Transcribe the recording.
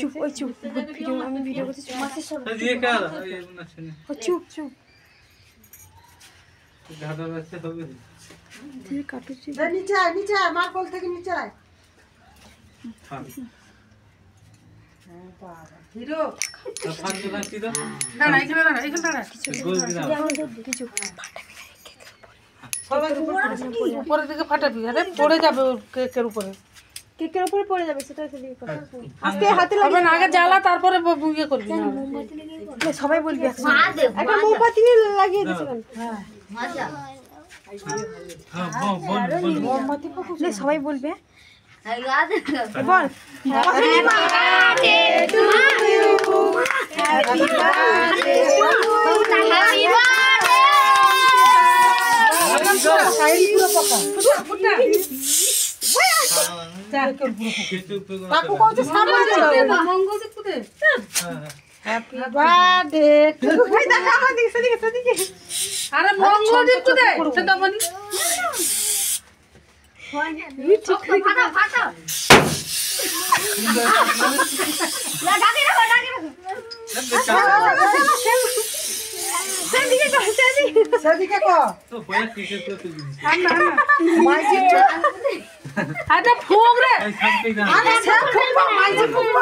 চুপ ওই চুপ ভিডিও আমি ভিডিও করছি ये क्या ये नचने চুপ চুপ ज्यादा वैसे हो गए তুই কাটু চুপ নিচে আয় নিচে আয় মার কোল থেকে নিচে আয় हां বাবা হিরো अपन के बात सीधा দাঁড়া এখানে দাঁড়া गोल गिरा কিছু সবাই উপরের দিকে ফাটাবি আরে পড়ে যাবে ওর কেকের উপরে কেকের উপরে পড়ে যাবে সেটা খালি কথা আজকে হাতে হবে না আগে জ্বালা তারপরে ইয়ে করবি না লাগে সবাই বলবি একটা মোমবাতি নিয়ে লাগিয়ে দিছ কেন हां बोल बोल মোমবাতি ফুকু লে সবাই বলবে বল Happy birthday to you. Happy birthday to you. Happy birthday. Side পুরো পকা ফুটা কাকু কইছে সামনে যাও মঙ্গলসে কুদে হ্যাপি বার্থডে টু ভাই দেখা আমার দিকে সেদিকে আরে মঙ্গলসে কুদে সেটা বলি ফাটা ফাটা ডাকে সেদিকে কো तो पहले किसे तो না মাইজি আরে ফুক রে सब पे আরে সে ফুক মাইজি ফুক